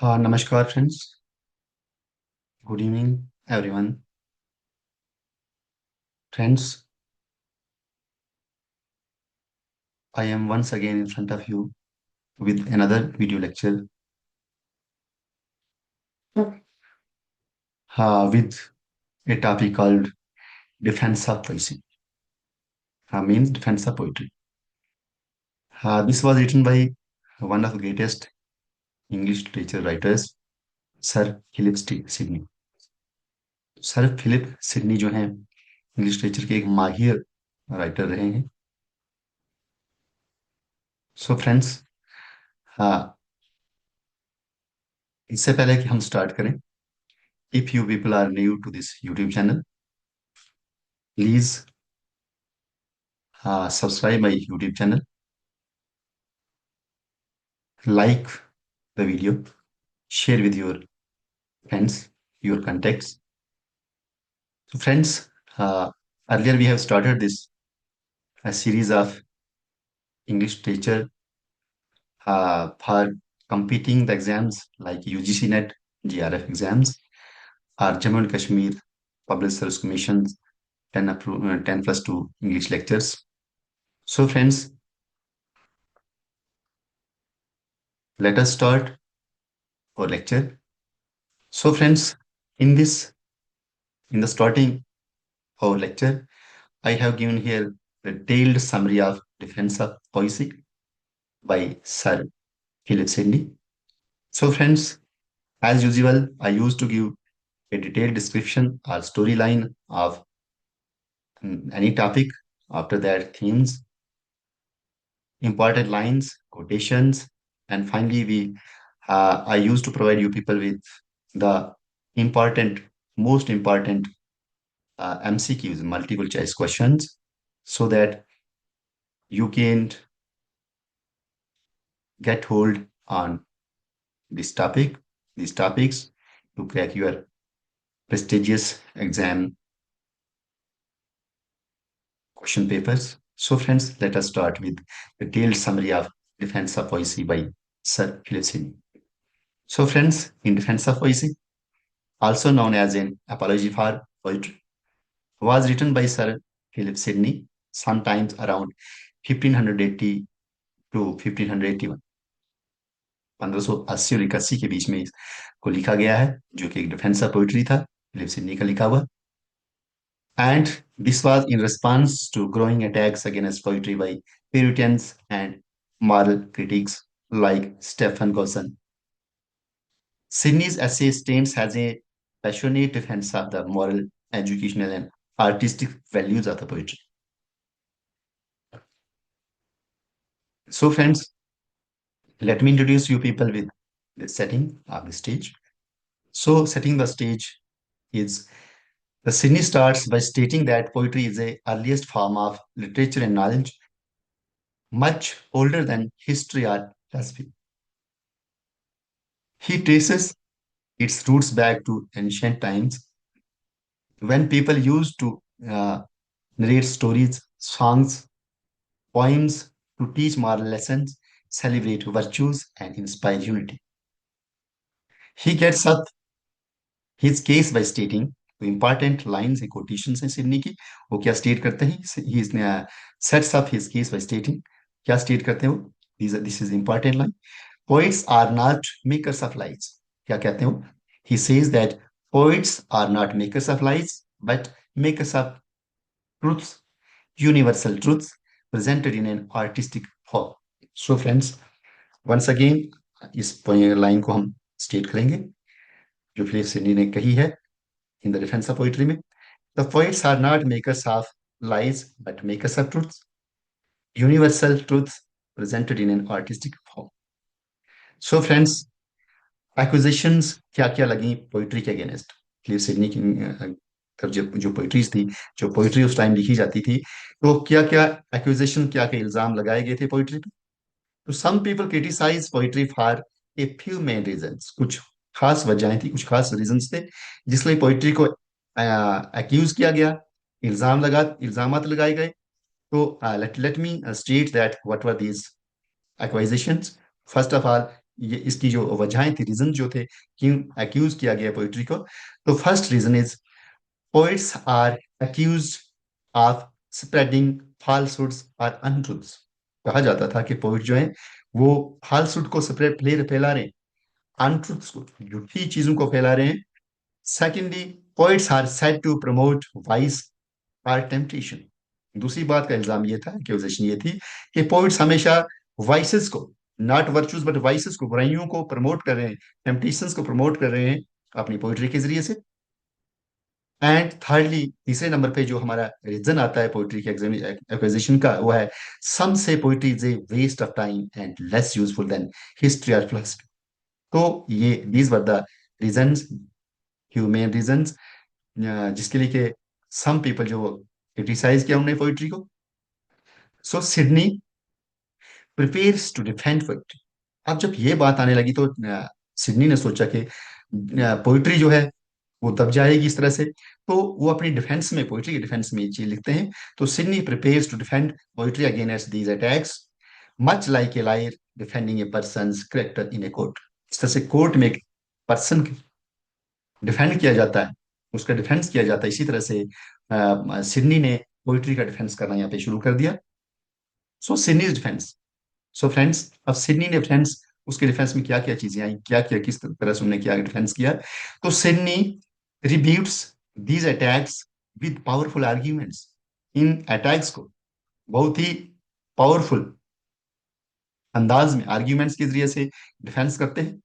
हाँ, नमस्कार friends. Good evening everyone. Friends, I am once again in front of you with another video lecture, with a topic called Defense of Poesy, means Defense of Poetry. This was written by one of the greatest English literature writers, sir Philip Sidney. Sir Philip Sidney जो हैं English literature के एक माहिर writer रहे हैं। So friends, हाँ, इससे पहले कि हम स्टार्ट करें, if you people are new to this YouTube channel, please subscribe my YouTube channel, like the video, share with your friends, your contacts. So friends, earlier we have started this a series of English literature for competing the exams like UGC NET, GRF exams, or Jammu and Kashmir Public Service Commission 10 plus 2 English lectures. So friends, let us start our lecture. So friends, in this, in the starting of our lecture, I have given here a detailed summary of Defense of Poesy by Sir Philip Sidney. So, friends, as usual, I used to give a detailed description or storyline of any topic. After that, themes, important lines, quotations, and finally, I used to provide you people with the important, most important MCQs, multiple choice questions, so that you can get hold on this topic, these topics to crack your prestigious exam question papers. So friends, let us start with the detailed summary of Defense of Poesy by Sir Philip Sidney. So friends, in Defense of Poesy, also known as an apology for poetry, was written by Sir Philip Sidney sometimes around 1580 to 1581, 1580 और 81 के बीच में इसको लिखा गया है, जो कि एक डिफेंस ऑफ पोइट्री था, फिलिप सिडनी का लिखा हुआ। And this was in response to growing attacks against poetry by Puritans and moral critics like Stephen Gosson. Sidney's essay stands as a passionate defense of the moral, educational, and artistic values of the poetry. So, friends, let me introduce you people with the setting of the stage. So, setting the stage is the Sidney starts by stating that poetry is the earliest form of literature and knowledge, much older than history or philosophy. He traces its roots back to ancient times when people used to uh, narrate stories, songs, poems to teach moral lessons, celebrate virtues, and inspire unity. He gets up his case by stating the important lines and quotations हैं Sydney की, वो क्या state करते हैं? He sets up his case by stating, क्या state करते हैं वो? This is important line. Poets are not makers of lies. क्या कहते हैं वो? He says that poets are not makers of lies, but makers of truths, universal truths presented in an artistic form. So friends, once again इस line को हम state करेंगे जो Philip Sidney ने कही है in the defence of poetry में. The poets are not makers of lies but makers of truths, universal truths presented in an artistic form. So friends, acquisitions क्या क्या लगी पोइट्री के अगेंस्ट फिलिप सिडनी की जो पोइट्रीज थी, जो poetry उस टाइम लिखी जाती थी, तो क्या क्या एक्विजिशन, क्या क्या इल्जाम लगाए गए थे पोइट्री पे? तो some people criticise poetry for a few main reasons. कुछ खास वजहें थी, कुछ खास रीजंस थे जिसलिए पोइट्री को एक्यूज किया गया, इल्जामात लगाए गए. तो let me state that what were these accusations. First of all, ये इसकी जो वजहें थी, रीजन जो थे, क्यों एक्यूज किया गया पोइट्री को। तो first reason is poets are accuse of spreading falsehoods और अनट्रूथ्स। कहा जाता था कि पोइट जो है वो falsehood को स्प्रेड फैला रहे हैं, अनट्रूथ्स को, झूठी चीजों को फैला रहे हैं। Secondly, poets are said to promote vice और टेम्पटेशन। दूसरी बात का इल्जाम ये था, एक्यूजेशन ये थी कि पोइट्स हमेशा वाइसेस को, नॉट वर्चूज बट वाइसेस को, बुराइयों को प्रमोट कर रहे हैं, टेम्पटेशंस को प्रमोट कर रहे हैं अपनी पोइट्री के जरिए से। एंड थर्डली, तीसरे नंबर पे जो हमारा रीजन आता है पोइट्री के एक्विजिशन का, वो है some say poetry is a waste of time and less useful than history और फिलोसफी। तो ये these were the reasons, human reasons, जिसके लिए कि सम पीपल जो क्रिटिसाइज किया उन्होंने पोइट्री को। So Sidney prepares to defend poetry. अब जब ये बात आने लगी तो सिडनी ने सोचा कि पोइट्री जो है वो दब जाएगी इस तरह से, तो वो अपनी डिफेंस में, पोइट्री की डिफेंस में ये चीज लिखते हैं। तो Sidney prepares to defend poetry against these attacks much like a lawyer defending a person's character in a court. इस तरह से कोर्ट में एक पर्सन डिफेंड किया जाता है, उसका डिफेंस किया जाता है, इसी तरह से सिडनी ने पोइट्री का डिफेंस करना यहाँ पे शुरू कर दिया। सो सिडनी डिफेंस। सो फ्रेंड्स, अब सिडनी ने डिफेंस, उसके डिफेंस में क्या क्या चीजें आई, क्या क्या, किस तरह से उन्होंने क्या डिफेंस किया। तो Sidney rebuts these attacks with powerful arguments. इन अटैक्स को बहुत ही पावरफुल अंदाज में आर्ग्यूमेंट्स के जरिए से डिफेंस करते हैं।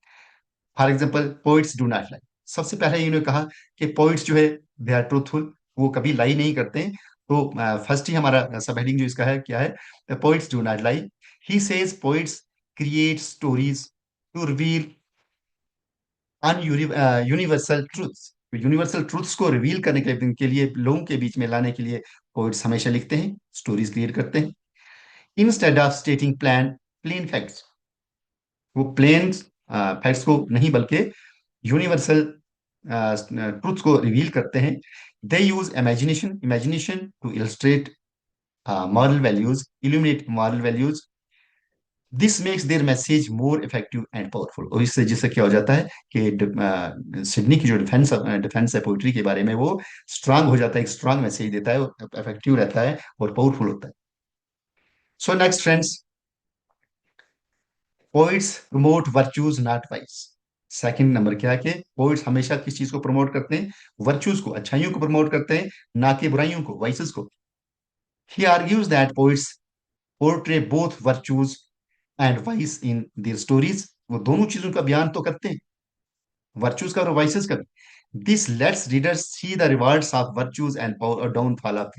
For example, poets do not लाई। सबसे पहले इन्होंने कहा कि पोइट्स जो है दे आर ट्रूथफुल, वो कभी लाई नहीं करते हैं। तो फर्स्ट ही हमारा सब हेडिंग जो इसका है क्या है, poets do not lie. He says poets create stories to reveal an universal truths. Universal truths को रिवील करने के लिए, लोगों के बीच में लाने के लिए पोइट्स हमेशा लिखते हैं, स्टोरीज क्रिएट करते हैं। Instead of stating plain facts, वो प्लेन फैक्ट्स को नहीं बल्कि यूनिवर्सल ट्रूथ को रिवील करते हैं। They use imagination imagination to illustrate moral values, illuminate moral values. This makes their message more effective and powerful. और इससे जिससे क्या हो जाता है कि सिडनी की जो डिफेंस है पोइट्री के बारे में, वो स्ट्रांग हो जाता है, एक स्ट्रांग मैसेज देता है, इफेक्टिव रहता है और पावरफुल होता है। So next friends, poets promote virtues not vice. Second number क्या है कि पोइट्स हमेशा किस चीज को प्रमोट करते हैं, वर्च्यूज को, अच्छाइयों को प्रमोट करते हैं, ना कि बुराइयों को, वाइसेस को। He argues that poets portray both virtues and vice in their stories. वो दोनों चीजों का बयान तो करते हैं, वर्च्यूज का और वाइसेस का भी। This lets readers see the rewards of virtues and downfall of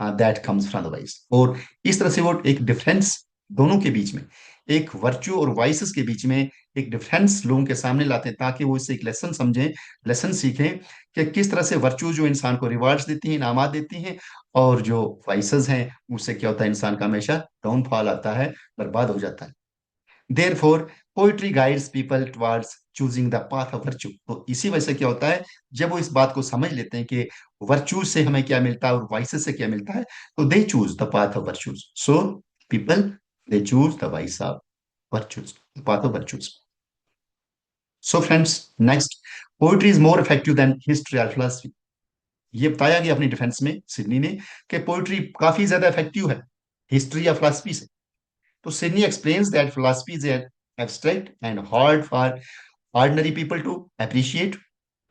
that comes from the vice. और इस तरह से वो एक डिफरेंस दोनों के बीच में, एक वर्च्यू और वाइसेस के बीच में एक डिफरेंस लोगों के सामने लाते हैं, ताकि वो इससे एक लेसन समझें, लेसन सीखें कि किस तरह से वर्च्यू जो इंसान को रिवार्ड्स देती हैं, इनामात देती हैं, और जो वाइसेस हैं उससे क्या होता है, इंसान का हमेशा डाउनफॉल आता है, बर्बाद हो जाता है। Therefore, poetry guides people towards choosing the path of virtue। तो इसी वजह से क्या होता है, जब वो इस बात को समझ लेते हैं कि वर्च्यू से हमें क्या मिलता है और वाइसेस से क्या मिलता है, तो they choose the path of virtues. So people they choose the vice of virtues, the path of virtues. So friends, next, poetry is more effective than history और फिलोसफी। ये बताया गया अपनी डिफेंस में सिडनी ने कि पोइट्री काफी ज्यादा इफेक्टिव है हिस्ट्री या फिलोसफी से। तो Sydney explains that philosophy is abstract and hard for ordinary people to appreciate,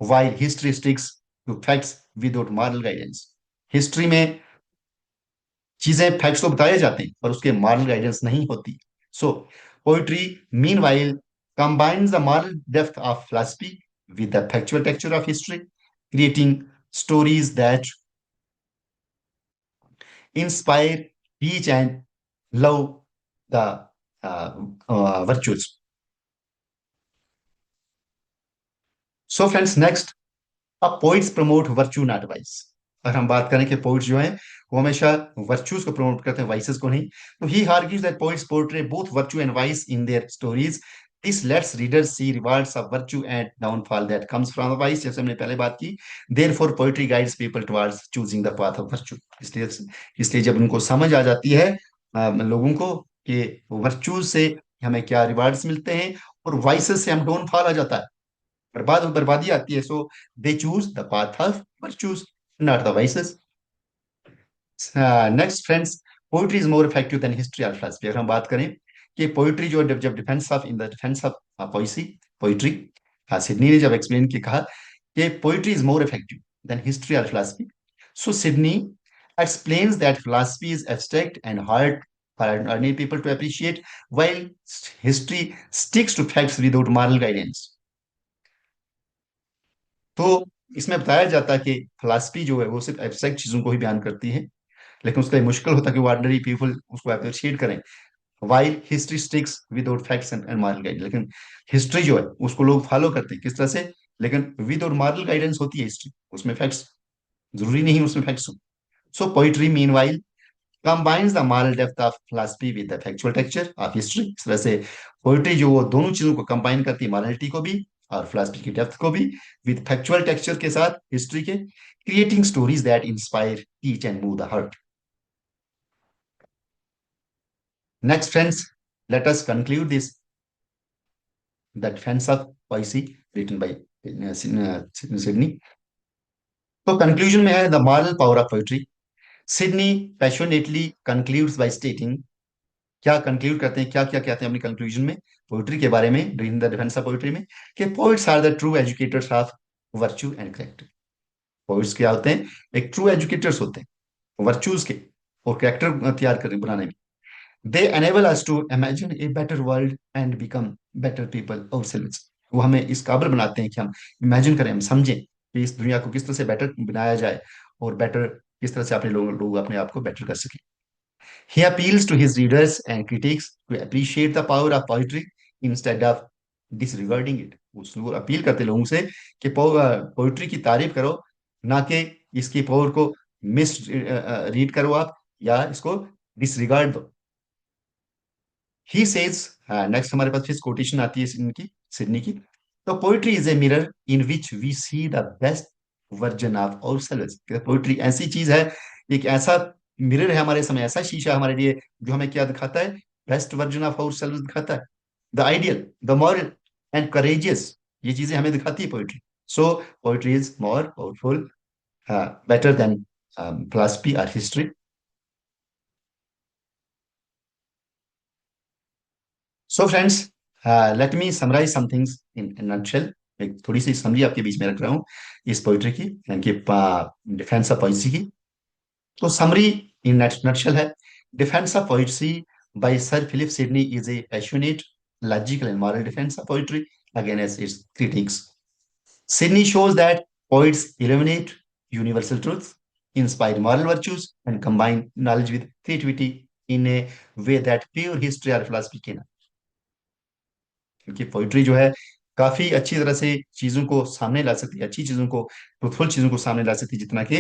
while history sticks to facts without moral guidance। History में चीजें, फैक्ट्स तो बताए जाते हैं पर उसके मॉरल गाइडेंस नहीं होती। So poetry meanwhile combines the moral depth of philosophy with the factual texture of history, creating stories that inspire, teach, and love the virtues। So friends, next, अब poets promote virtue not vice. अगर हम बात करें कि poets जो हैं वो हमेशा वर्च्यूज को प्रमोट करते हैं, वाइसेस को नहीं। तो he argues that poets portray both virtue and vice in their stories. This lets readers see rewards of virtue and downfall that comes from the vice, जैसे हमने पहले बात की। Therefore poetry guides people towards choosing the path of virtue. इसलिए जब उनको समझ आ जाती है लोगों को कि वर्च्यूज से हमें क्या रिवार्ड्स मिलते हैं और वाइसेस से हम डोन फॉल आ जाता है, बर्बादी आती है। So they choose the path of virtues, not the vices. Next friends, poetry is more effective than history और फिलोसफी। अगर हम बात करें कि पोइट्री जो जब जब defence of in the defence of poesy poetry, Sidney ने जब एक्सप्लेन की कहा कि poetry is more effective than history और philosophy, so Sidney explains that philosophy is abstract and hard for ordinary people to appreciate, while history sticks to facts without moral guidance. तो इसमें बताया जाता है कि फिलॉसफी जो है वो सिर्फ एब्स्ट्रैक्ट चीजों को ही बयान करती है, लेकिन उसका ये मुश्किल होता है कि वो ऑर्डिनरी पीपल उसको अप्रिशिएट करें। While history sticks without facts and moral guide, लेकिन हिस्ट्री जो है उसको लोग फॉलो करते हैं किस तरह से, लेकिन विदाउट मॉरल गाइडेंस होती है हिस्ट्री, उसमें फैक्ट्स जरूरी नहीं उसमें फैक्ट्स हो। So poetry meanwhile combines the moral depth of philosophy with the factual texture of history। इस तरह से पोइट्री जो वो दोनों चीजों को कंबाइन करती है, मॉरलिटी को भी और फिलोसफी की डेप्थ को भी, विद फैक्चुअल टेक्सचर के साथ हिस्ट्री के, creating stories that inspire teach and move the heart. Next friends, let us conclude this the defence of poesy written by Sidney. तो कंक्लूजन में है the moral power of poetry. Sidney passionately concludes by stating, क्या conclude करते हैं, क्या क्या कहते हैं अपनी कंक्लूजन में पोइट्री के बारे में, in the defence of poetry में, कि poets are the true educators of virtue and character. Poets क्या होते हैं? एक ट्रू एजुकेटर्स होते हैं वर्च्यूज के और करेक्टर तैयार कर बनाने में। They enable us to imagine a better world and become better people ourselves. वो हमें इस काबिल बनाते हैं कि हम इमेजिन करें, हम समझें कि इस दुनिया को किस तरह से बेटर बनाया जाए और बेटर किस तरह से अपने लोग अपने आप को बेटर कर सकें। He appeals to his readers and critics to appreciate the power of poetry instead of disregarding it। उसको अपील करते लोगों से कि पोइट्री की तारीफ करो, ना कि इसकी पावर को मिस रीड करो आप, या इसको डिसरिगार्ड दो। ही सेज, नेक्स्ट हमारे पास फिर कोटेशन आती है इनकी, सिडनी की। तो poetry is a mirror in which we see the best version of ourselves. Poetry ऐसी चीज है, एक ऐसा मिरर है हमारे समय, ऐसा शीशा है हमारे लिए जो हमें क्या दिखाता है? बेस्ट वर्जन ऑफ आवरसेल्व्स दिखाता है, the ideal, the moral and courageous, ये चीजें हमें दिखाती है poetry. So poetry is more powerful, better than philosophy और history. So friends, let me summarise some things in nutshell. एक थोड़ी सी समरी आपके बीच में रख रहा हूँ इस पोइट्री की, यानी कि डिफेंस ऑफ पोइट्री की। तो समरी इन नटशेल है, defence of poetry by sir Philip Sidney is a passionate logical and moral defence of poetry against its critics. Sydney shows that poets illuminate universal truths, inspire moral virtues, and combine knowledge with creativity in a way that pure history or philosophy cannot। क्योंकि poetry जो है काफी अच्छी तरह से चीजों को सामने ला सकती है, अच्छी चीजों को, ट्रूथफुल चीजों को सामने ला सकती है, जितना कि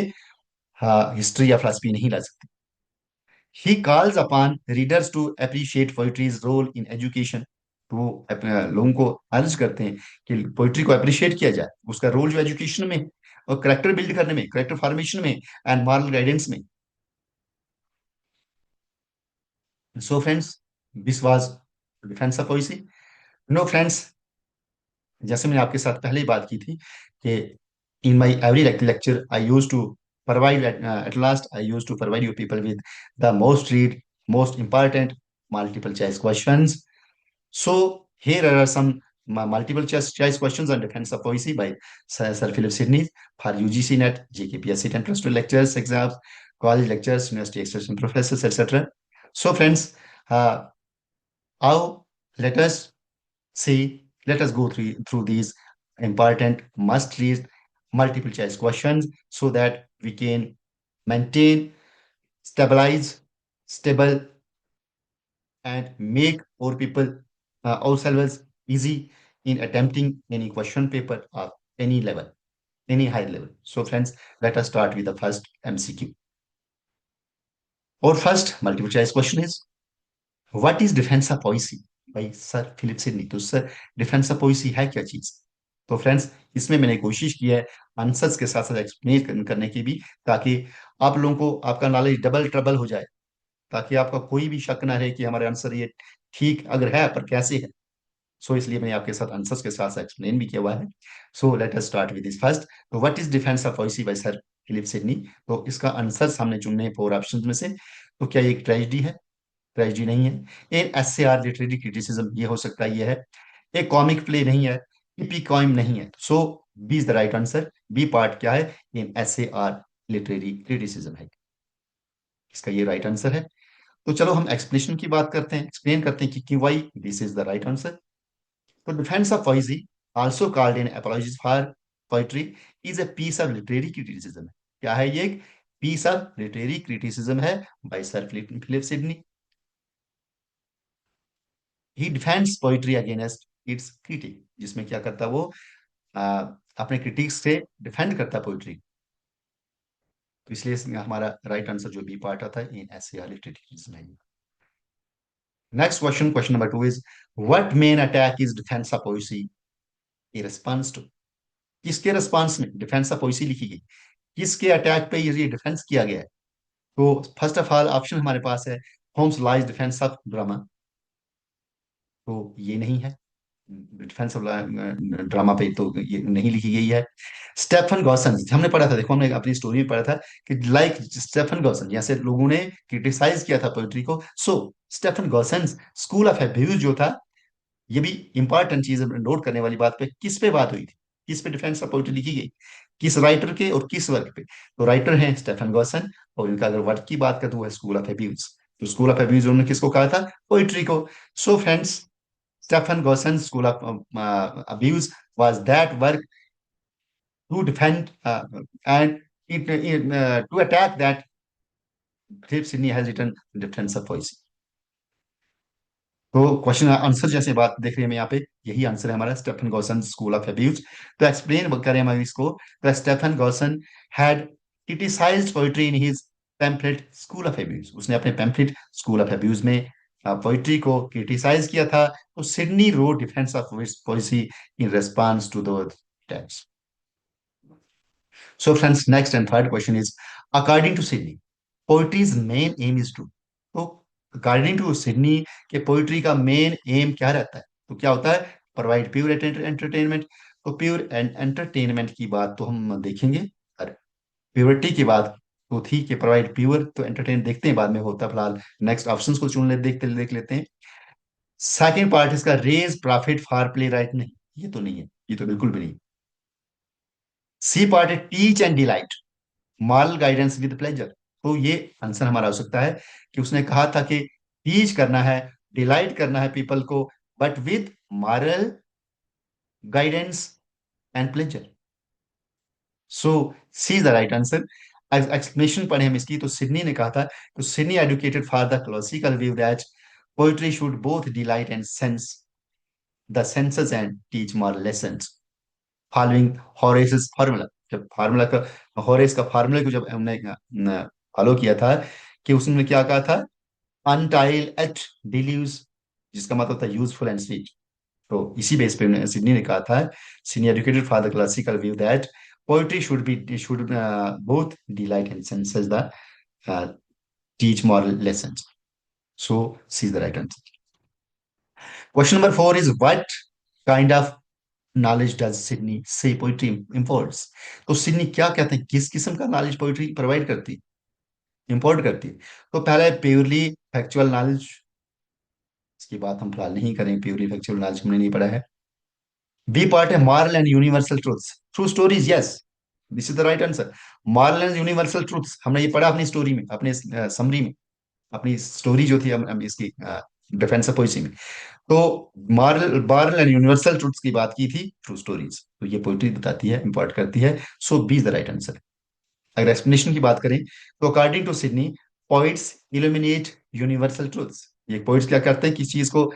हिस्ट्री या फिलोसफी नहीं ला सकती। He calls upon readers to appreciate poetry's role in education. तो वो लोगों को अर्ज करते हैं कि पोइट्री को अप्रिशिएट किया जाए, उसका रोल जो एजुकेशन में और करेक्टर बिल्ड करने में, करेक्टर फॉर्मेशन में एंड मॉरल गाइडेंस में। So friends, this was defence of poetry. No friends, जैसे मैंने आपके साथ पहले ही बात की थी कि in my every lecture I used to provide at last I used to provide you people with the most important multiple choice questions. So here are some multiple choice questions on defense of poesy by Sir Philip Sidney for UGC NET, GKPSC 10 plus 2 lectures exams, college lectures, university extension professors, etc. So friends, uh, how let us see, let us go through these important must read multiple choice questions so that we can maintain, stabilize, stable, and make our people ourselves easy in attempting any question paper of any level, any high level. So friends, let us start with the first MCQ. Our first multiple choice question is, what is defense of poesy by Sir Philip Sidney? तो sir defence of पोइसी है क्या चीज? तो friends, इसमें मैंने कोशिश की है आंसर्स के साथ साथ एक्सप्लेन करने की भी, ताकि आप लोगों को आपका नॉलेज डबल ट्रबल हो जाए, ताकि आपका कोई भी शक ना रहे कि हमारे आंसर ये ठीक अगर है पर कैसे है। सो इसलिए मैंने आपके साथ आंसर्स के साथ एक्सप्लेन भी किया हुआ है। So let us start with this first. तो what is defence of poesy by sir Philip Sidney? तो इसका आंसर हमने चुनने हैं फोर ऑप्शन में से। तो क्या ये एक ट्रेजिडी है? ट्रेजिडी नहीं है। An essay or literary criticism, ये हो सकता है ये है। एक कॉमिक प्ले नहीं है। इपिकॉइम नहीं है। So B is the right answer. B part क्या है? In S A R literary criticism है। इसका ये राइट आंसर है। तो चलो हम एक्सप्लेनेशन की बात करते हैं, एक्सप्लेन करते हैं कि क्यों why this is the right answer. तो defence of poesy, also called in apologies for poetry, is a piece of literary criticism। क्या है ये? एक पीस ऑफ लिटरेरी क्रिटिसिज्म है by sir Philip Sidney. He defends poetry against its critic, जिसमें क्या करता है वो आ, अपने क्रिटिक्स से डिफेंड करता है पोइट्री। तो इसलिए इसमें हमारा राइट आंसर जो बी पार्ट आता है इन ऐसे लिटरेरी क्रिटिसिज्म है। Next question, question number two is what main attack is defence of poetry in response to? किसके रिस्पॉन्स में डिफेंस ऑफ पोइट्री लिखी गई? किसके अटैक पे ये डिफेंस किया गया है? तो फर्स्ट ऑफ ऑल ऑप्शन हमारे पास है Holmes lies defence of drama. तो ये नहीं है। डिफेंस ऑफ ड्रामा पे तो ये नहीं लिखी गई है। स्टेफन गॉसन, हमने पढ़ा था, देखो हमने अपनी स्टोरी में पढ़ा था कि लाइक स्टेफन गॉसन जैसे लोगों ने क्रिटिसाइज किया था पोइट्री को। So Stephen Gosson school of abuse जो था, ये भी इंपॉर्टेंट चीज नोट करने वाली बात पे, किस पे बात हुई थी? किस पे डिफेंस ऑफ पोइट्री लिखी गई? किस राइटर के और किस वर्क पे? तो राइटर हैं स्टेफन गॉसन, और इनका अगर वर्क की बात करें तो वो है स्कूल ऑफ एब्यूज। तो स्कूल ऑफ एब्यूज उन्होंने किसको कहा था? पोइट्री को। So friends, Stephen Gosson school of abuse was that work to defend and to attack that Philip Sidney has written defense of poesy। तो क्वेश्चन आंसर जैसे बात देख रहे हैं यहाँ पे, यही आंसर है हमारा, Stephen Gosson school of abuse. तो एक्सप्लेन करें हम इसको। तो Stephen Gosson had criticised poetry in his pamphlet school of abuse. उसने अपने पैम्फलेट स्कूल ऑफ अब्यूज में पोइट्री को क्रिटिसाइज किया था। तो Sidney wrote defence of poetry in response to the text. So friends, next and third question is, according to Sydney, poetry's main aim is to। तो according to Sidney के poetry का main M क्या रहता है? तो क्या होता है? Provide pure entertainment. तो प्योर एंटरटेनमेंट की बात तो हम देखेंगे। और प्योरिटी की बात तो थी कि प्रोवाइड प्योर, तो एंटरटेन देखते हैं बाद में होता है। फिलहाल नेक्स्ट ऑप्शंस को चुन ले, देख लेते हैं। सेकंड पार्ट इसका raise profit for play right, नहीं, ये तो नहीं है, ये तो बिल्कुल भी नहीं। सी पार्ट है teach and delight, moral guidance with pleasure. तो ये आंसर हमारा हो सकता है कि उसने कहा था कि टीच करना है, डिलाइट करना है पीपल को, but with moral guidance and pleasure. So C is the right answer. Explanation पढ़े हम इसकी, तो सिडनी ने कहा था, तो Sidney educated for the classical view that poetry should both delight and sense the senses and teach moral lessons following Horace formula. जब formula का, हॉरेस का फार्मूला को जब हमने फॉलो किया था, कि उसने क्या कहा था? अनटाइल एट डिलीव्स, जिसका मतलब था यूजफुल एंड स्वीट। तो इसी बेस पे सिडनी ने कहा था, Sidney educated for the classical view that poetry should both delight and senses the teach moral lessons. So C is the right answer. Question number four is what kind of knowledge does Sidney say poetry imports? तो Sidney क्या कहते हैं, किस किस्म का knowledge poetry provide करती, import करती है? तो पहला है प्योरली फैक्चुअल नॉलेज, इसकी बात हम फिलहाल नहीं करें, प्योरली फैक्चुअल नॉलेज हमने नहीं पढ़ा है। बी पार्ट है moral and universal truths, true stories, yes, this is the right answer. Moral and universal truths हमने ये पढ़ा अपनी स्टोरी में, अपने समरी में, अपनी स्टोरी जो थी हम इसकी डिफेंस ऑफ पोइट्री में। तो मॉरल एंड यूनिवर्सल ट्रूथ्स की बात की थी, ट्रू स्टोरीज, तो ये पोइट्री बताती है, इंपोर्ट करती है। So B is the right answer. अगर एक्सप्लेनेशन की बात करें, तो according to Sidney, poets illuminate universal truths. ये पोइट्स क्या करते हैं, किस चीज को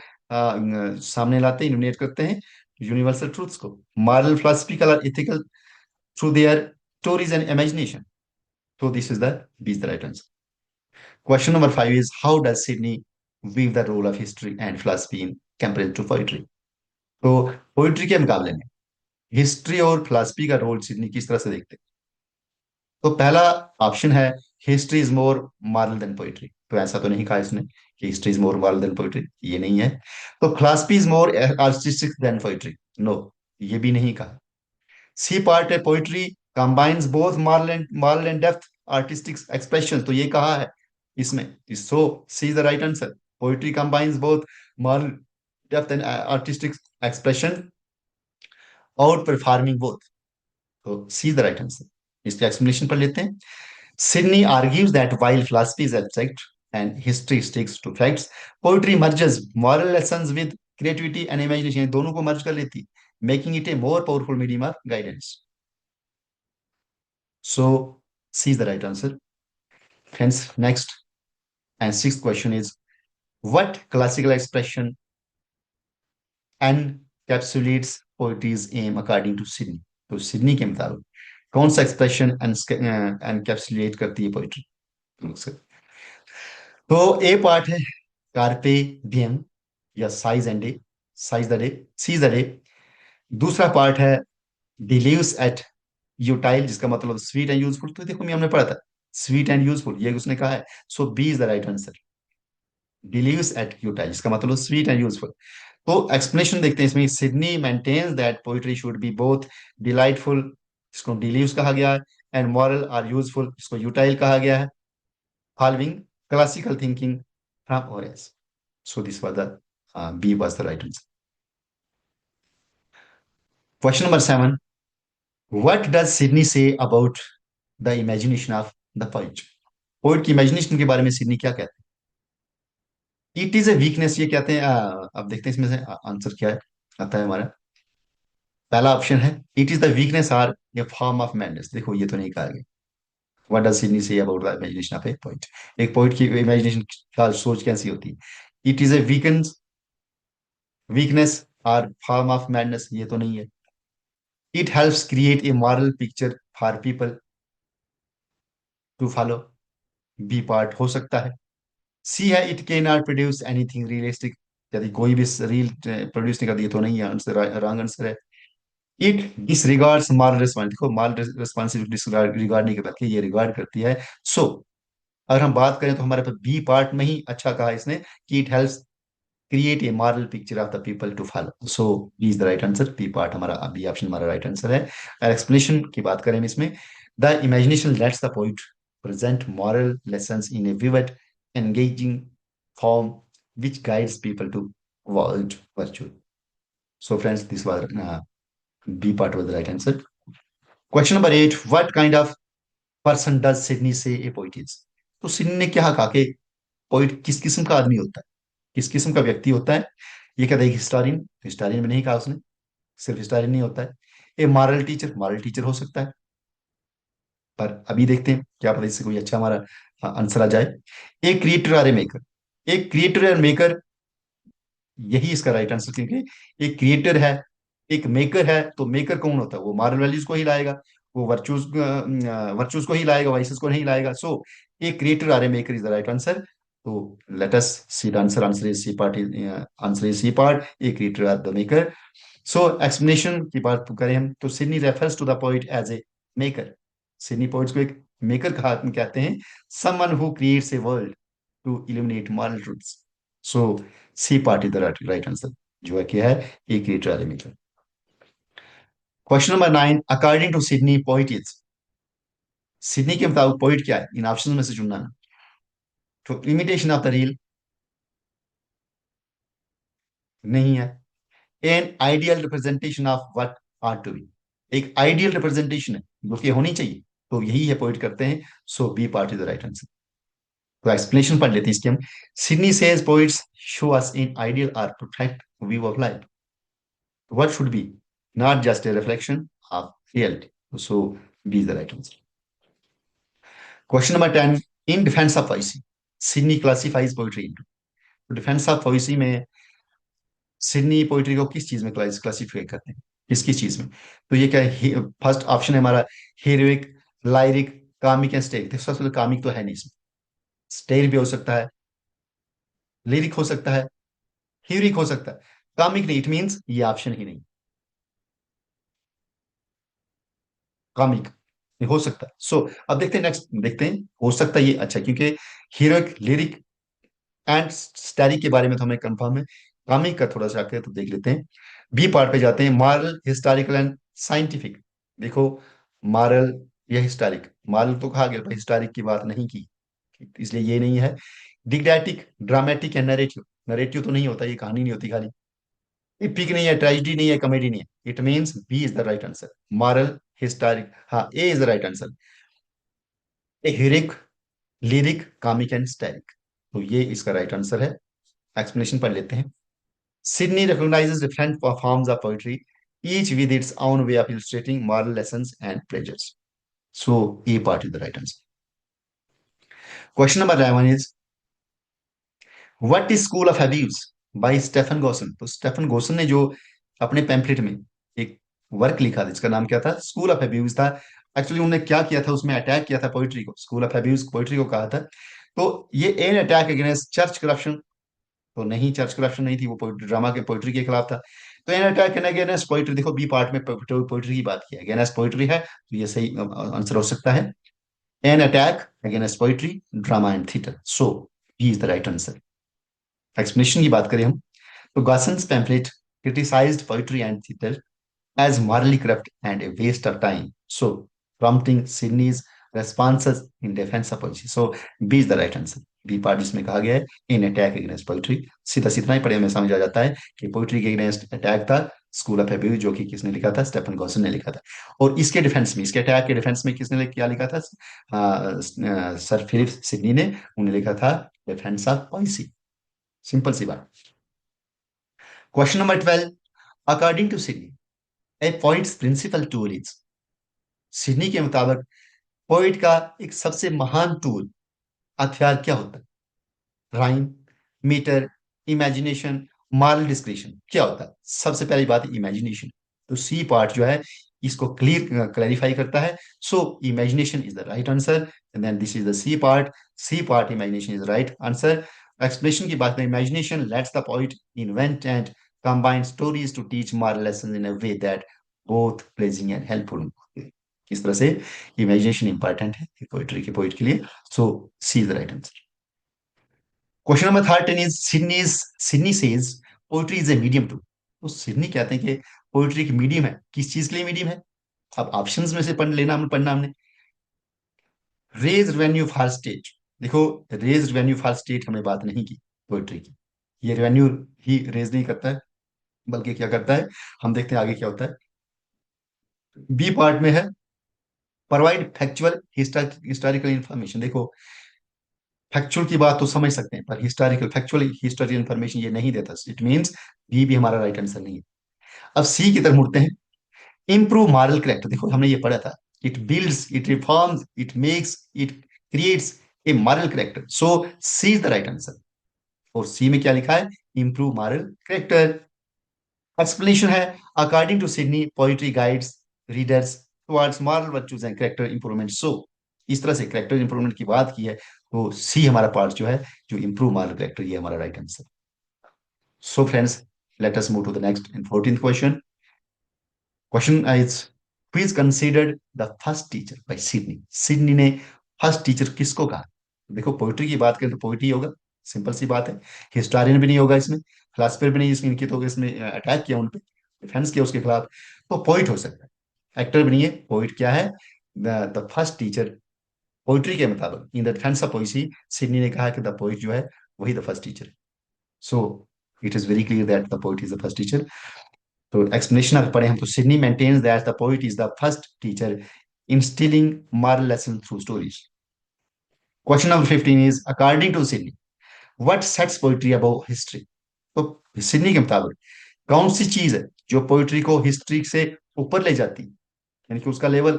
सामने लाते हैं, इल्यूमिनेट करते हैं? यूनिवर्सल ट्रूथ्स को, मॉरल फिलोसफिकल और ethical, through their stories and imagination. तो this is the B is the right answer. Question number five is how does Sidney view the role of history and philosophy in comparison to poetry? तो poetry के मुकाबले में history और philosophy का role Sydney किस तरह से देखते हैं? तो पहला ऑप्शन है history is more moral than poetry. तो ऐसा तो नहीं कहा इसने कि history is more moral than poetry, ये नहीं है। तो philosophy is more artistic than poetry, no, ये भी नहीं कहा। सी पार्ट है poetry combines both moral and depth artistic expression, तो ये कहा है इसमें। So C is the right answer, poetry combines both moral depth and artistic expression और परफॉर्मिंग बोथ, तो सी इज द राइट आंसर। इसके एक्सप्लेनेशन पर लेते हैं। Sidney argues that while philosophy is abstract and history sticks to facts, poetry merges moral lessons with creativity and imagination, दोनों को merge कर लेती, making it a more powerful medium of guidance. So, C is the right answer. Hence, next and sixth question is, what classical expression encapsulates poetry's aim according to Sidney? तो Sydney के मुताबिक कौन सा expression encapsulate करती है poetry? तो ए part है carpe diem या seize and day, seize the day, seize the day. दूसरा पार्ट है डिलीव्स एट यूटाइल, जिसका मतलब स्वीट एंड यूजफुल, तो देखो हमने पढ़ा था स्वीट एंड यूजफुल, ये उसने कहा है। So B is the right answer, डिलीव्स एट यूटाइल, जिसका मतलब स्वीट एंड यूजफुल। तो एक्सप्लेनेशन देखते हैं इसमें। Sidney maintains that poetry should be both delightful, जिसको डिलीव्स कहा गया है, एंड मॉरल और यूजफुल, जिसको यूटाइल कहा गया है, following classical thinking from Horace. So this was the B was the right answer. Question number 7. What does Sydney say about the imagination of the poet? Poet की इमेजिनेशन के बारे में Sydney क्या कहते हैं? इट इज ए वीकनेस, ये कहते हैं। अब देखते हैं इसमें से आंसर क्या है, आता है हमारा। पहला ऑप्शन है it is the weakness or a form of madness, देखो ये तो नहीं कहा गया। What does Sidney say about the imagination of a poet? एक पोइट की इमेजिनेशन का सोच कैसी होती है? इट इज ए वीकनेस और फॉर्म ऑफ मैडनेस, ये तो नहीं है। It helps create a moral picture for people to follow, B part हो सकता है। सी है it can not produce anything realistic, यदि कोई भी रील प्रोड्यूस नहीं करती, ये तो नहीं है, आंसर रॉन्ग आंसर है। इट डिसरिगार्ड्स मॉरल रिस्पॉन्सिबिलिटी, देखो मॉरल रिस्पॉन्सिबिलिटी डिसरिगार्ड नहीं करती, ये रिगार्ड करती है। सो अगर हम बात करें तो हमारे पास बी पार्ट में ही अच्छा कहा इसने कि it helps create a moral picture of the people to follow, so B is the right answer, B part हमारा, बी ऑप्शन हमारा राइट आंसर है। और एक्सप्लेनेशन की बात करें हम इसमें, the imagination lets the poet present moral lessons in a vivid engaging form which guides people to world virtue. So friends, this was B part was the right answer. Question number 8, what kind of person does Sydney say a poet is? तो Sidney ने क्या कहा कि poet किस किस्म का आदमी होता है, किस किस्म का व्यक्ति होता है? ये कहता है हिस्टोरियन, हिस्टोरियन में नहीं कहा उसने, सिर्फ हिस्टोरियन नहीं होता है। ए मॉरल टीचर हो सकता है, पर अभी देखते हैं, क्या पता इससे कोई अच्छा हमारा आंसर आ जाए। A creator or a maker, एक क्रिएटर और मेकर, यही इसका राइट आंसर, क्योंकि एक क्रिएटर है, एक मेकर है, तो मेकर कौन होता है? वो मॉरल वैल्यूज को ही लाएगा, वो वर्चूज को ही लाएगा, वाइसेस को नहीं लाएगा। So a creator or a maker is the right answer. तो let us see the answer, answer is C part, answer is C part, a creator or the maker. So explanation की बात करें हम तो Sidney refers to the poet as a maker, Sidney poets को एक maker कहा कहते हैं, someone who creates a world to illuminate moral truths. So C part is the right answer, जो है क्या है, a creator or a maker. Question number 9, according to Sidney poet is, Sidney के मुताबिक पोइट क्या है? इन ऑप्शन में से चुनना है। तो इमिटेशन ऑफ द रील, नहीं है। An ideal representation of what are to be, एक आइडियल रिप्रेजेंटेशन है जो कि होनी चाहिए, तो यही है पोइट करते हैं। So B part is the right answer. तो एक्सप्लेनेशन पढ़ लेते हैं इसके हम। Sidney says poets show us in ideal or perfect view of life, what should be not just a reflection of reality. So B is the right answer. Question number 10. In defense of poesy, Sydney classifies poetry into. तो defence of पोइसी में Sydney poetry को किस चीज में classify करते हैं, किस किस चीज में? तो ये क्या है? फर्स्ट ऑप्शन है हमारा heroic, lyric, comic and satiric. सबसे पहले कामिक तो है नहीं इसमें, स्टेरिक भी हो सकता है, लिरिक हो सकता है, हीरोइक हो सकता है, कामिक नहीं, इट मीन्स ये ऑप्शन ही नहीं, कॉमिक। ये हो सकता है। अब देखते हैं, नेक्स्ट देखते हैं, हो सकता है ये अच्छा, क्योंकि हीरोइक, लिरिक एंड स्टैरिक के बारे में तो हमें कंफर्म है। कॉमिक का थोड़ा सा आके तो देख लेते हैं। बी पार्ट पे जाते हैं, मॉरल, हिस्टोरिकल एंड साइंटिफिक। देखो, मॉरल या हिस्टोरिक, मॉरल तो कहा गया, हिस्टोरिक की बात नहीं की, इसलिए ये नहीं है। Didactic, dramatic and narrative, narrative तो नहीं होता, ये कहानी नहीं होती खाली। इपिक नहीं है, ट्रेजिडी नहीं है, कॉमेडी नहीं है। It means B is the right answer, moral, historic, हाँ A is the right answer. A heroic, lyric, comic and satiric, तो ये इसका राइट आंसर है। एक्सप्लेनेशन पढ़ लेते हैं। Sydney recognizes different forms of poetry, each with its own way of illustrating moral lessons and pleasures. So, A part is the right answer. Question number 11 is, What is School of Abuse by Stephen Gosson? तो Stephen गोसन ने जो अपने pamphlet में एक work लिखा था जिसका नाम क्या था, स्कूल ऑफ अब्यूज था। एक्चुअली उन्होंने क्या किया था, उसमें अटैक किया था पोइट्री को, स्कूल ऑफ अब्यूज पोइट्री को कहा था। तो ये N attack against church corruption, तो नहीं, चर्च करप्शन नहीं थी, वो पोइट्री, ड्रामा के पोइट्री के खिलाफ था। तो एन अटैक करने अगेंस्ट पोइट्री, देखो बी पार्ट में पोइट्री की बात की है, अगेंस्ट पोइट्री है, तो ये सही आंसर हो सकता है। An attack against poetry, drama and theatre, so B is the right answer. Explanation की बात करें हम, तो Gosson's pamphlet criticized poetry and theatre as morally corrupt and a waste of time, so prompting Sydney's responses in defense of poetry. So B is the right answer. B part इसमें कहा गया है, in attack against poetry. सीधा सीधा ही पढ़े में समझ आ जाता है कि पोइट्री के अगेंस्ट अटैक था, स्कूल ऑफ अब्यूज, जो कि किसने लिखा था, स्टेफन गॉसन ने लिखा था। और इसके डिफेंस में, इसके अटैक के डिफेंस में किसने क्या लिखा था, सर फिलिप सिडनी ने, उन्हें लिखा था डिफेंस ऑफ पॉइसी। सिंपल सी बात। Question number 12, according to Sidney, a poet's principal tool is, Sidney के मुताबिक पोइट का एक सबसे महान टूल, हथियार क्या होता है? Rhyme, metre, imagination, moral description, क्या होता है? सबसे पहली बात इमेजिनेशन, तो सी पार्ट जो है इसको क्लैरिफाई करता है। So imagination is the right answer, and then this is the C part, C part imagination is right answer. Explanation की बात करें, imagination lets the poet invent and combine stories to teach moral lesson in a way that both pleasing and helpful. इस तरह से imagination important है poetry के poet के लिए। So C is the right answer. Question number 13 is, Sidney says poetry is a medium to, तो Sidney कहते हैं कि पोइट्री की मीडियम है, किस चीज के लिए मीडियम है? अब ऑप्शंस में से पढ़ लेना, हमने पढ़ना हमने। रेज रेवेन्यू फॉर स्टेट, देखो रेज रेवेन्यू फॉर स्टेट हमने बात नहीं की पोइट्री की, ये रेवेन्यू ही रेज नहीं करता है, बल्कि क्या करता है, हम देखते हैं आगे क्या होता है। बी पार्ट में है, प्रोवाइड फैक्चुअल हिस्टोरिकल इंफॉर्मेशन। देखो, फैक्चुअल की बात तो समझ सकते हैं, पर हिस्टोरिकल, फैक्चुअल हिस्टोरिकल इंफॉर्मेशन ये नहीं देता, इट मींस बी भी हमारा राइट आंसर नहीं है। अब सी की तरफ मुड़ते हैं, इंप्रूव मॉरल करेक्टर, देखो हमने ये पढ़ा था, it builds, it reforms, it makes, it creates a moral character, so C is the right answer. और सी में क्या लिखा है, इंप्रूव मॉरल करेक्टर। एक्सप्लेनेशन है, according to Sidney poetry guides readers towards moral virtues and character improvement, so इस तरह से character improvement की बात की है, तो सी हमारा पार्ट जो है, जो इंप्रूव मॉरल करेक्टर, ये हमारा right answer. So friends, let us move to the next and 14th question. Question is, who is considered the first teacher by Sidney, Sidney ने फर्स्ट टीचर किसको कहा? देखो पोइट्री की बात करें तो पोइट ही होगा, सिंपल सी बात है। हिस्टोरियन भी नहीं होगा इसमें, फिलोसफर भी नहीं, इसमें इनकी तो इसमें अटैक किया उन पे, डिफेंस किया उसके खिलाफ, तो पोइट हो सकता है, एक्टर भी नहीं है। पोइट क्या है, द फर्स्ट टीचर, पोइट्री के मुताबिक in the defence of poesy, Sidney ने कहा कि द पोइट जो है वही the first teacher. So it is very clear that the poet is the first teacher. तो एक्सप्लेनेशन अगर पढ़े हम, तो Sidney maintains that the poet is the first teacher instilling moral lesson through stories. Question number 15 is, according to Sydney, what sets poetry above history? तो Sydney के मुताबिक कौन सी चीज है जो पोइट्री को हिस्ट्री से ऊपर ले जाती है, यानी कि उसका लेवल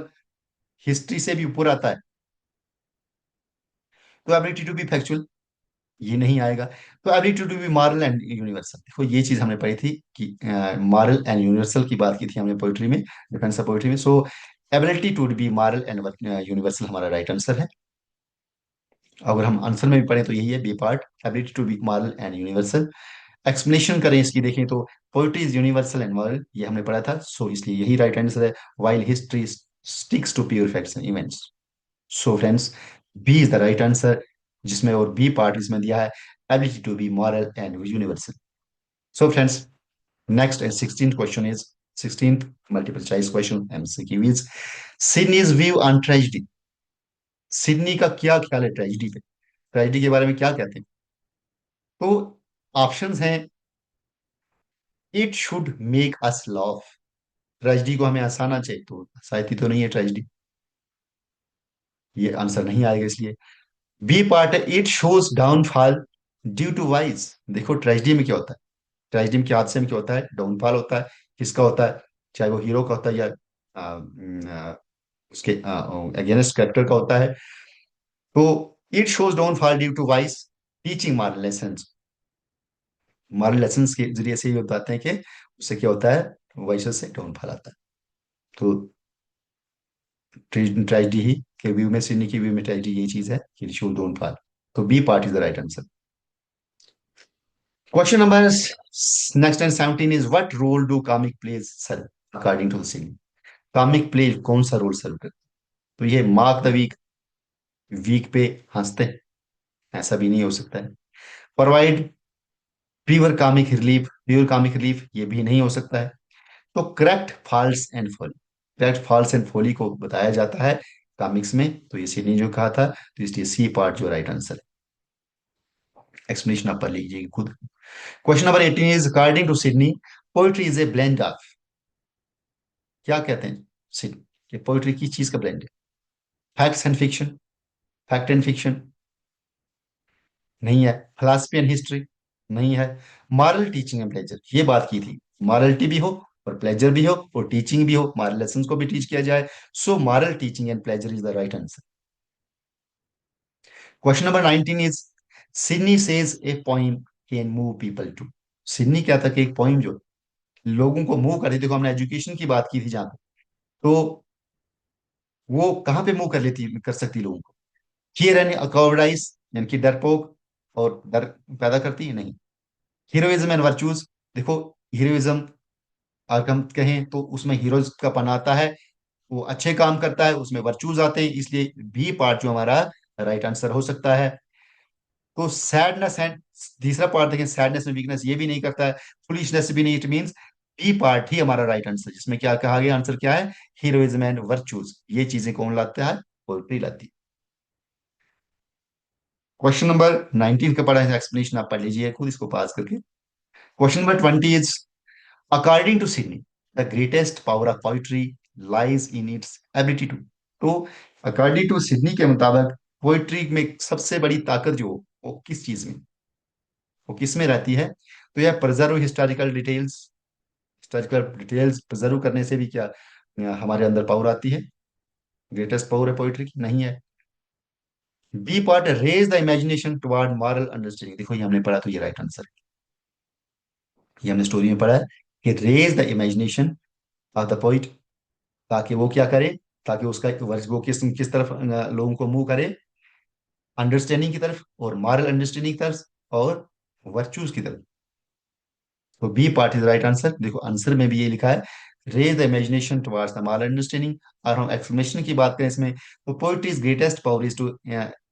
हिस्ट्री से भी ऊपर आता है? तो एबिलिटी टू बी फैक्चुअल, ये नहीं आएगा। तो ability to be moral and universal, देखो ये चीज हमने पढ़ी थी कि मॉरल एंड यूनिवर्सल की बात की थी हमने पोइट्री में, डिफेंस ऑफ पोइट्री में। So ability to be moral and universal हमारा राइट आंसर है। अगर हम आंसर में भी पढ़ें तो यही है, B part, ability to be moral and universal. Explanation करें इसकी, देखें तो poetry is universal and moral, ये हमने पढ़ा था, सो इसलिए यही राइट आंसर है। While history sticks to pure facts and events. So friends, B is the right answer, जिसमें और B part इसमें दिया है ability to be moral and universal. So friends, next and 16th question is 16th multiple choice question MCQ is Sydney's view on tragedy. Sydney का क्या ख्याल है tragedy पे? ट्रेजिडी के बारे में क्या कहते हैं? तो ऑप्शंस हैं, it should make us laugh, tragedy को हमें हंसाना चाहिए, तो हंसाती तो नहीं है ट्रेजिडी, ये आंसर नहीं आएगा इसलिए। बी पार्ट है, it shows downfall due to vice. देखो ट्रेजिडी में क्या होता है, ट्रेजिडी के हादसे में क्या होता है, डाउनफॉल होता है, किसका होता है, चाहे वो हीरो का होता है या उसके अगेंस्ट कैरेक्टर का होता है। तो it shows downfall due to vice teaching moral lesson, moral lesson के जरिए से ये बताते हैं कि उससे क्या होता है, वाइस से डाउनफॉल आता है। तो ट्रेजिडी ही के व्यू में, सिडनी की व्यू में ट्रेजिडी यही चीज है कि शो डाउनफॉल। तो B part is the right answer. Question number next and 17 is what role do comic plays serve according to the Sydney? Comic play कौन सा रोल सर्व करते? तो ये मार्क द वीक, वीक पे हंसते हैं, ऐसा भी नहीं हो सकता है। प्रोवाइड प्योर कॉमिक रिलीफ ये भी नहीं हो सकता है। तो correct faults and folly, correct faults and folly को बताया जाता है कॉमिक्स में, तो ये सिडनी जो कहा था, तो इसलिए सी पार्ट जो राइट आंसर है। एक्सप्लेनेशन आप पढ़ लीजिए खुद। Question number 18 is according to Sidney poetry is a blend of, क्या कहते हैं सिडनी कि पोइट्री की चीज का ब्लेंड है? Facts and fiction, fact and fiction नहीं है। फिलोसफी एंड हिस्ट्री नहीं है। मॉरल टीचिंग एंड प्लेजर, ये बात की थी, मॉरलिटी भी हो और प्लेजर भी हो और टीचिंग भी हो, मॉरल लेसन को भी टीच किया जाए। So moral teaching and pleasure is the right answer. Question number 19 is Sidney says a poem can move people to. Sidney क्या था कि एक पोइम जो लोगों को मूव कर, देखो हमने एजुकेशन की बात की थी जहां पे, तो वो कहाँ पे मूव कर लेती, कर सकती लोगों को? फियर एंड अकॉवर्डाइज, यानी कि डरपोक और डर पैदा करती है नहीं। हीरोइज्म एंड वर्चूज, देखो हीरोइज्म अगर हम कहें तो उसमें हीरोज का पन आता है, वो अच्छे काम करता है, उसमें वर्चूज आते हैं, इसलिए बी पार्ट जो हमारा राइट आंसर हो सकता है। तो सैडनेस एंड, तीसरा पार्ट देखें, सैडनेस में वीकनेस ये भी नहीं करता है, फुलिशनेस भी नहीं, इट मींस बी पार्ट ही हमारा राइट आंसर, जिसमें क्या कहा गया, आंसर क्या है, हीरोइज्म एंड वर्चूज, ये चीजें कौन लाता है, पोल्ट्री लाती है। क्वेश्चन नंबर 19 का पढ़ा है, एक्सप्लेनेशन आप पढ़ लीजिए खुद इसको पास करके। Question number 20 is according to Sidney the greatest power of poetry lies in its ability to. तो अकॉर्डिंग टू सिडनी के मुताबिक पोइट्री में सबसे बड़ी ताकत जो वो किस चीज में, वो किस में रहती है? तो यह preserve historical details, historical details preserve करने से भी क्या हमारे अंदर पावर आती है? ग्रेटेस्ट पावर है पोइट्री की, नहीं है। B part raise the imagination toward moral understanding, देखो ये हमने पढ़ा, तो ये राइट आंसर, ये हमने स्टोरी में पढ़ा है कि raise the imagination of the poet, ताकि वो क्या करे, ताकि उसका वो किस किस तरफ लोगों को मूव करे, अंडरस्टैंडिंग की तरफ और मॉरल अंडरस्टैंडिंग की तरफ और वर्चूज की तरफ। तो B part is right answer. देखो आंसर में भी ये लिखा है, raise the imagination towards the moral understanding. और हम एक्सप्लेनेशन की बात करें इसमें, तो poetry's greatest power is to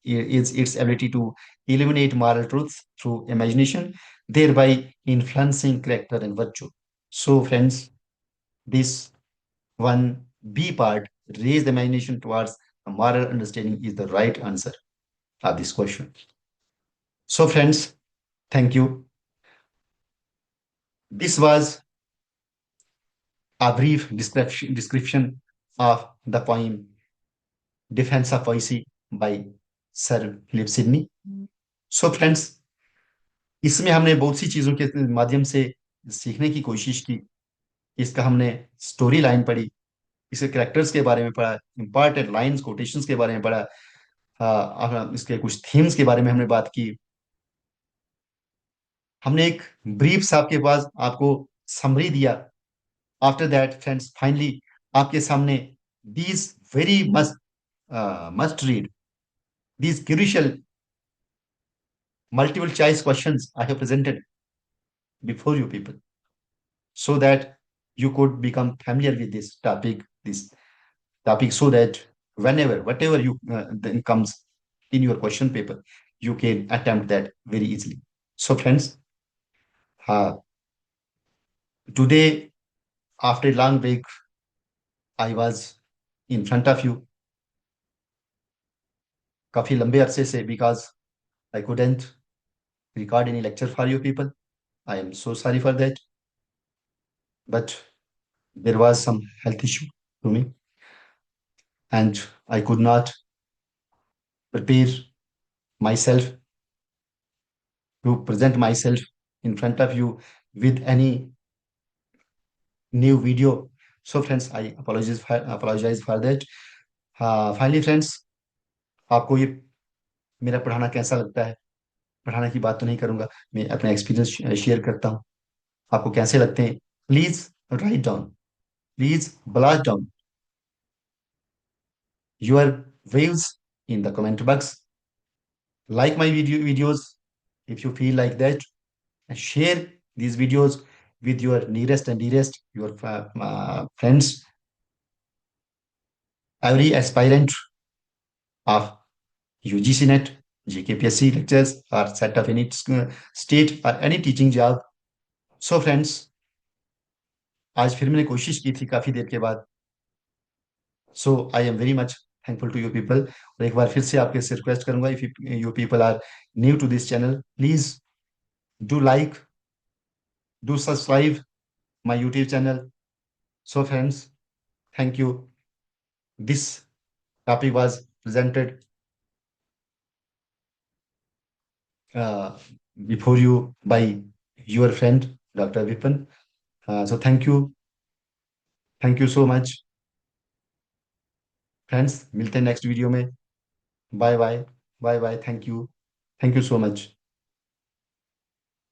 is its ability to illuminate moral truths through imagination, thereby influencing character and virtue. So, friends, this one B part, raise the imagination towards a moral understanding, is the right answer of this question. So, friends, thank you. This was a brief description of the poem Defense of Poesy by Sir Philip Sidney. So, friends, इसमें हमने बहुत सी चीजों के माध्यम से सीखने की कोशिश की। इसका हमने स्टोरी लाइन पढ़ी, इसके करेक्टर्स के बारे में पढ़ा, इंपॉर्टेंट लाइंस कोटेशंस के बारे में पढ़ा, इसके कुछ थीम्स के बारे में हमने बात की। हमने एक ब्रीफ सा आपके पास आपको समरी दिया। आफ्टर दैट फ्रेंड्स, फाइनली आपके सामने these very must read, these crucial multiple choice questions I have presented before you people, so that you could become familiar with this topic topic so that whenever, whatever you then comes in your question paper, you can attempt that very easily. So, friends, uh, today, after a long break, I was in front of you काफी लंबे अरसे से because I couldn't record any lecture for you people. I am so sorry for that. But there was some health issue to me, and I could not prepare myself to present myself in front of you with any new video. So, friends, I apologize for that. Finally, friends, आपको ये मेरा पढ़ाना कैसा लगता है? पढ़ाने की बात तो नहीं करूंगा, मैं अपना एक्सपीरियंस शेयर करता हूँ। आपको कैसे लगते हैं? Please write down, please blast down your views in the comment box. Like my videos if you feel like that, and share these videos with your nearest and dearest, your friends. Every aspirant of UGC NET, GKPSC lectures, or set of any state or any teaching job. So friends, आज फिर मैंने कोशिश की थी काफी देर के बाद. So I am very much thankful to you people. और एक बार फिर से आपके से रिक्वेस्ट करूंगा, if you people are new to this channel, please do like, do subscribe my YouTube channel. So friends, thank you. This topic was presented uh, before you by your friend Dr. Vipan. So thank you so much, friends. मिलते हैं next video में. Bye bye, bye bye. Thank you so much.